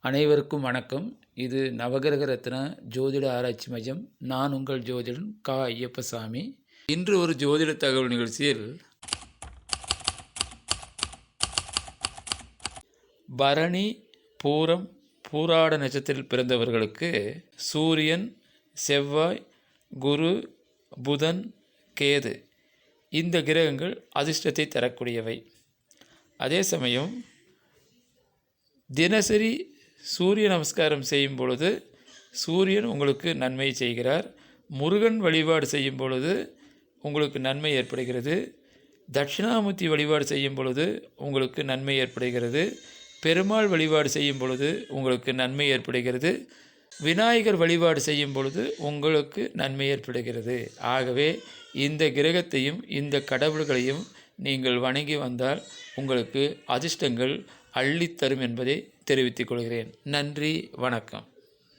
அனைவருக்கும் வணக்கம். இது நவகிரக ரத்ன ஜோதிட ஆராய்ச்சி மையம். நான் உங்கள் ஜோதிடன் கா. ஐயப்பசாமி. இன்று ஒரு ஜோதிட தகவல் நிகழ்ச்சியில் பரணி, பூரம், பூராட நட்சத்திரத்தில் பிறந்தவர்களுக்கு சூரியன், செவ்வாய், குரு, புதன், கேது இந்த கிரகங்கள் அதிர்ஷ்டத்தை தரக்கூடியவை. அதே சமயம் தினசரி சூரிய நமஸ்காரம் செய்யும் பொழுது சூரியன் உங்களுக்கு நன்மை செய்கிறார். முருகன் வழிபாடு செய்யும் பொழுது உங்களுக்கு நன்மை ஏற்படுகிறது. தட்சிணாமூர்த்தி வழிபாடு செய்யும் பொழுது உங்களுக்கு நன்மை ஏற்படுகிறது. பெருமாள் வழிபாடு செய்யும் பொழுது உங்களுக்கு நன்மை ஏற்படுகிறது. விநாயகர் வழிபாடு செய்யும் பொழுது உங்களுக்கு நன்மை ஏற்படுகிறது. ஆகவே இந்த கிரகத்தையும் இந்த கடவுள்களையும் நீங்கள் வணங்கி வந்தால் உங்களுக்கு அதிர்ஷ்டங்கள் அள்ளித்தரும் என்பதை தெரிவித்துக் கொள்கிறேன். நன்றி, வணக்கம்.